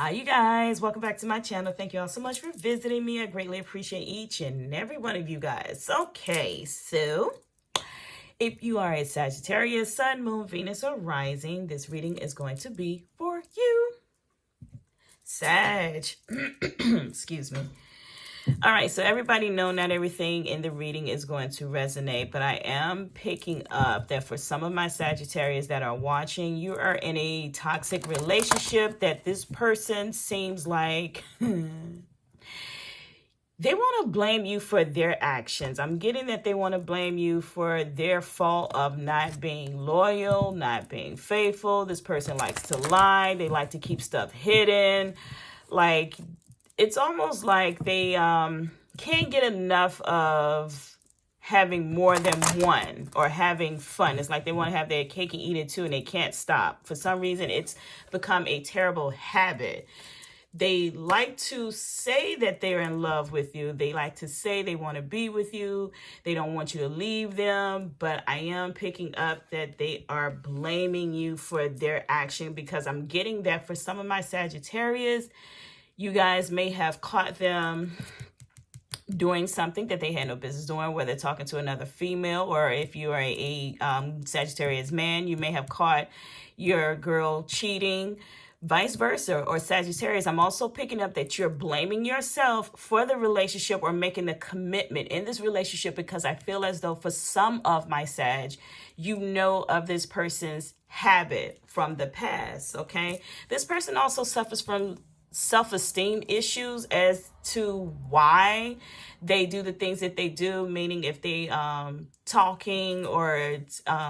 Hi, you guys. Welcome back to my channel. Thank you all so much for visiting me. I greatly appreciate each and every one of you guys. Okay, so if you are a Sagittarius, Sun, Moon, Venus, or Rising, this reading is going to be for you. Sag. Excuse me. All right, so everybody know not everything in the reading is going to resonate, but I am picking up that for some of my Sagittarius that are watching, you are in a toxic relationship that this person seems like they want to blame you for their actions. I'm getting that they want to blame you for their fault of not being loyal, not being faithful. This person likes to lie. They like to keep stuff hidden. Like, it's almost like they can't get enough of having more than one or having fun. It's like they want to have their cake and eat it too, and they can't stop. For some reason, it's become a terrible habit. They like to say that they're in love with you. They like to say they want to be with you. They don't want you to leave them. But I am picking up that they are blaming you for their action, because I'm getting that for some of my Sagittarius, you guys may have caught them doing something that they had no business doing, whether talking to another female, or if you are a Sagittarius man, you may have caught your girl cheating, vice versa. Or Sagittarius, I'm also picking up that you're blaming yourself for the relationship or making a commitment in this relationship, because I feel as though for some of my Sag, you know of this person's habit from the past, okay? This person also suffers from self-esteem issues as to why they do the things that they do, meaning if they talking or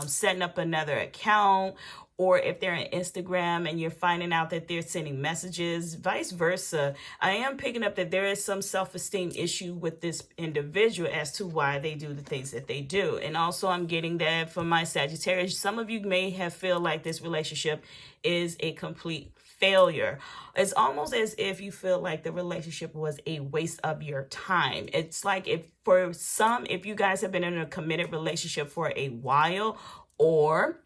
setting up another account, or if they're on Instagram and you're finding out that they're sending messages, vice versa. I am picking up that there is some self-esteem issue with this individual as to why they do the things that they do. And also I'm getting that from my Sagittarius. Some of you may have feel like this relationship is a complete failure. It's almost as if you feel like the relationship was a waste of your time. It's like, if for some, if you guys have been in a committed relationship for a while, or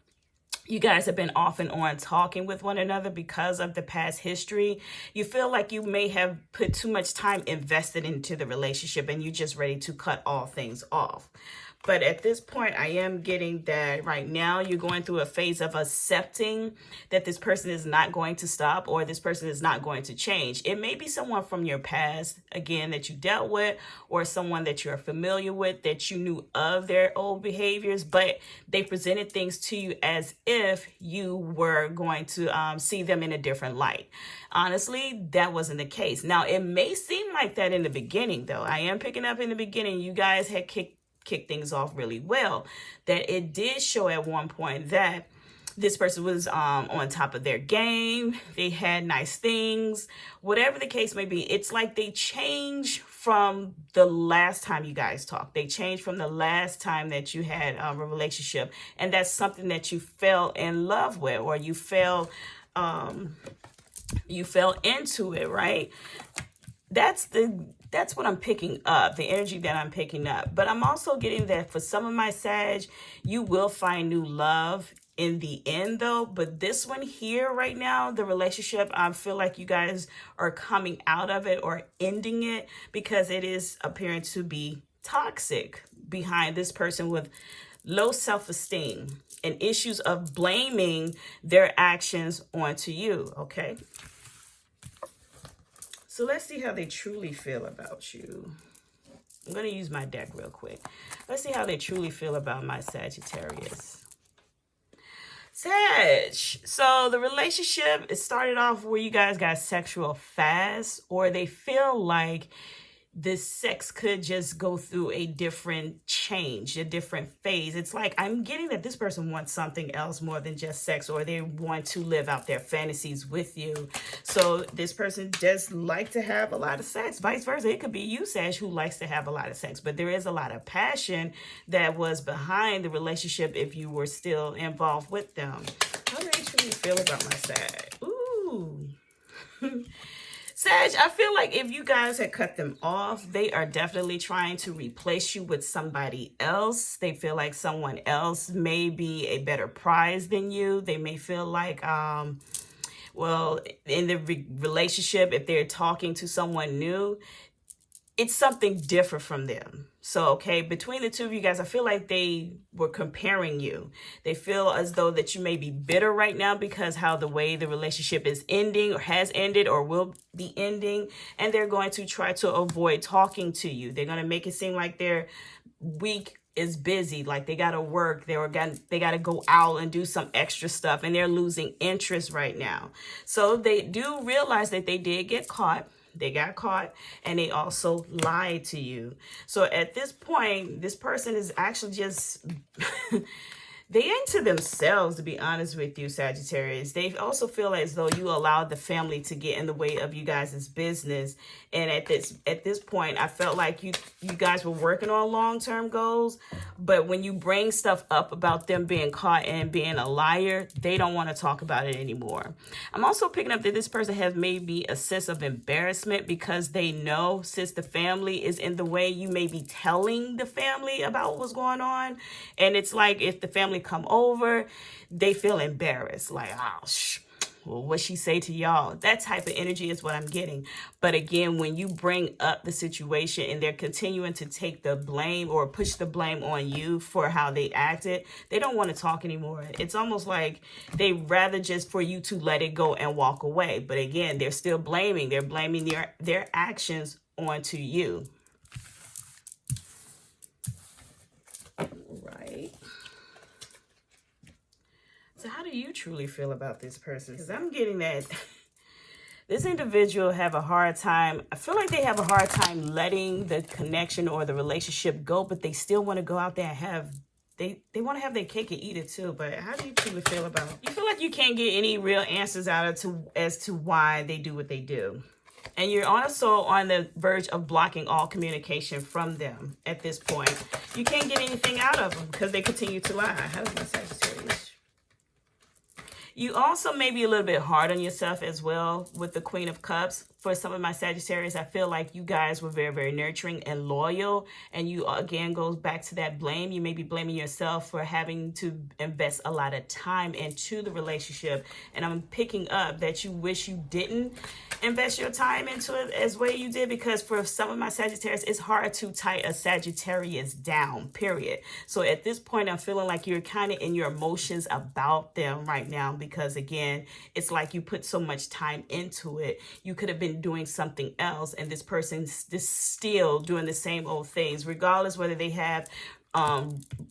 you guys have been off and on talking with one another because of the past history, you feel like you may have put too much time invested into the relationship and you're just ready to cut all things off. But at this point, I am getting that right now you're going through a phase of accepting that this person is not going to stop, or this person is not going to change. It may be someone from your past, again, that you dealt with, or someone that you're familiar with, that you knew of their old behaviors, but they presented things to you as if you were going to see them in a different light. Honestly, that wasn't the case. Now, it may seem like that in the beginning, though. I am picking up in the beginning, you guys had kick things off really well, that it did show at one point that this person was on top of their game. They had nice things, whatever the case may be. It's like they changed from the last time you guys talked. They changed from the last time that you had a relationship, and that's something that you fell in love with, or you fell into it, right? That's what I'm picking up, the energy that I'm picking up. But I'm also getting that for some of my Sag, you will find new love in the end, though. But this one here right now, the relationship, I feel like you guys are coming out of it or ending it, because it is appearing to be toxic behind this person with low self-esteem and issues of blaming their actions onto you, okay? So let's see how they truly feel about you. I'm going to use my deck real quick. Let's see how they truly feel about my Sagittarius. Sag. So the relationship, it started off where you guys got sexual fast, or they feel like this sex could just go through a different change, a different phase. It's like, I'm getting that this person wants something else more than just sex, or they want to live out their fantasies with you. So this person just like to have a lot of sex, vice versa. It could be you, Sag, who likes to have a lot of sex, but there is a lot of passion that was behind the relationship if you were still involved with them. How do they truly feel about my Sag? Ooh. Sag, I feel like if you guys had cut them off, they are definitely trying to replace you with somebody else. They feel like someone else may be a better prize than you. They may feel like Well, in the relationship, if they're talking to someone new, it's something different from them. So, okay, between the two of you guys, I feel like they were comparing you. They feel as though that you may be bitter right now because how the way the relationship is ending or has ended or will be ending. And they're going to try to avoid talking to you. They're going to make it seem like their week is busy, like they got to work, they got to go out and do some extra stuff, and they're losing interest right now. So they do realize that they did get caught. They got caught, and they also lied to you. So at this point, this person is actually just they into themselves, to be honest with you, Sagittarius. They also feel as though you allowed the family to get in the way of you guys' business. And at this point, I felt like you guys were working on long-term goals, but when you bring stuff up about them being caught and being a liar, they don't want to talk about it anymore. I'm also picking up that this person has maybe a sense of embarrassment because they know, since the family is in the way, you may be telling the family about what's going on. And it's like if the family come over, they feel embarrassed, like, oh, well, what she say to y'all? That type of energy is what I'm getting. But again, when you bring up the situation and they're continuing to take the blame or push the blame on you for how they acted, they don't want to talk anymore. It's almost like they rather just for you to let it go and walk away. But again, they're still blaming. They're blaming their actions onto you. Right. So how do you truly feel about this person? Because I'm getting that this individual have a hard time. I feel like they have a hard time letting the connection or the relationship go, but they still want to go out there and have, they want to have their cake and eat it too. But how do you truly feel about it? You feel like you can't get any real answers out of as to why they do what they do. And you're also on the verge of blocking all communication from them at this point. You can't get anything out of them because they continue to lie. How does my Sagittarius? You also may be a little bit hard on yourself as well with the Queen of Cups. For some of my Sagittarius, I feel like you guys were very, very nurturing and loyal. And you, again, goes back to that blame. You may be blaming yourself for having to invest a lot of time into the relationship. And I'm picking up that you wish you didn't invest your time into it as well you did, because for some of my Sagittarius, it's hard to tie a Sagittarius down, period. So at this point, I'm feeling like you're kind of in your emotions about them right now, because again, it's like you put so much time into it. You could have been doing something else, and this person's just still doing the same old things, regardless whether they have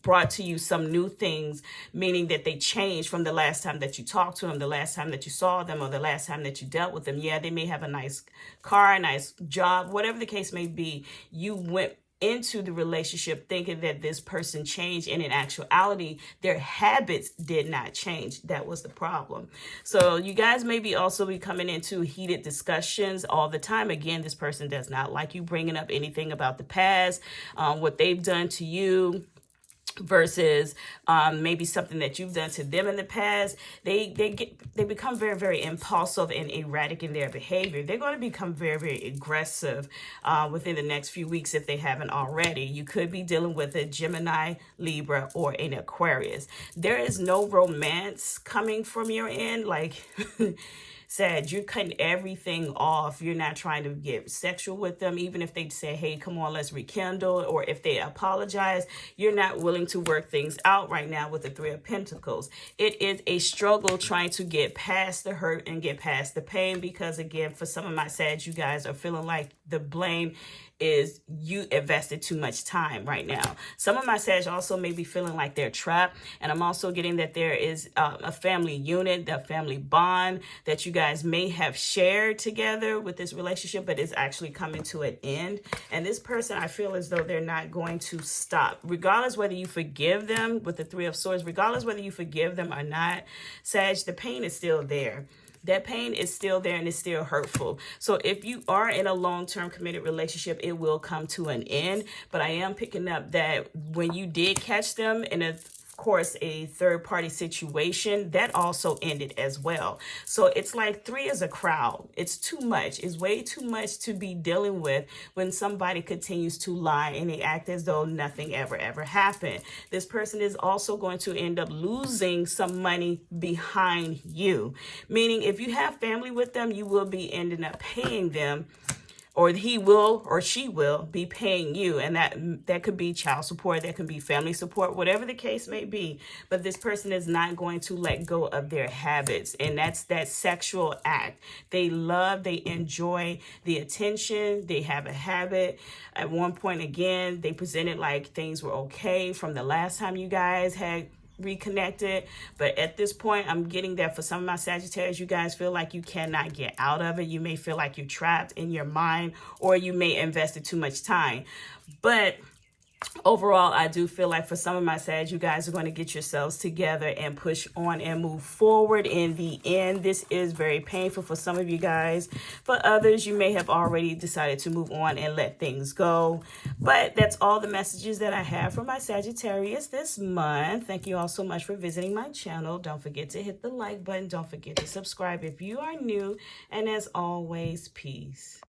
brought to you some new things, meaning that they changed from the last time that you talked to them, the last time that you saw them, or the last time that you dealt with them. Yeah, they may have a nice car, a nice job, whatever the case may be. You went into the relationship thinking that this person changed, and in actuality, their habits did not change. That was the problem. So you guys may be also be coming into heated discussions all the time. Again, this person does not like you bringing up anything about the past, what they've done to you, versus maybe something that you've done to them in the past. They become very, very impulsive and erratic in their behavior. They're going to become very, very aggressive within the next few weeks if they haven't already. You could be dealing with a Gemini, Libra, or an Aquarius. There is no romance coming from your end. Like Sag, you're cutting everything off. You're not trying to get sexual with them. Even if they say, hey, come on, let's rekindle, or if they apologize, you're not willing to work things out right now with the Three of Pentacles. It is a struggle trying to get past the hurt and get past the pain, because again, for some of my Sag, you guys are feeling like the blame is you invested too much time right now. Some of my Sag also may be feeling like they're trapped. And I'm also getting that there is a family unit, a family bond that you guys may have shared together with this relationship, but it's actually coming to an end. And this person, I feel as though they're not going to stop. Regardless whether you forgive them with the Three of Swords, regardless whether you forgive them or not, Sag, the pain is still there. That pain is still there and it's still hurtful. So if you are in a long-term committed relationship, it will come to an end. But I am picking up that when you did catch them in a course, a third-party situation that also ended as well. So it's like 3 is a crowd. It's too much. It's way too much to be dealing with when somebody continues to lie and they act as though nothing ever happened. This person is also going to end up losing some money behind you, meaning if you have family with them, you will be ending up paying them, or he will or she will be paying you. And that could be child support, that could be family support, whatever the case may be. But this person is not going to let go of their habits. And that's that sexual act. They enjoy the attention. They have a habit. At one point, again, they presented like things were okay from the last time you guys had reconnected, but at this point I'm getting that for some of my Sagittarius, you guys feel like you cannot get out of it. You may feel like you're trapped in your mind, or you may invested too much time. But overall, I do feel like for some of my Sag, you guys are going to get yourselves together and push on and move forward in the end. This is very painful for some of you guys. For others, you may have already decided to move on and let things go. But that's all the messages that I have for my Sagittarius this month. Thank you all so much for visiting my channel. Don't forget to hit the like button. Don't forget to subscribe if you are new. And as always, peace.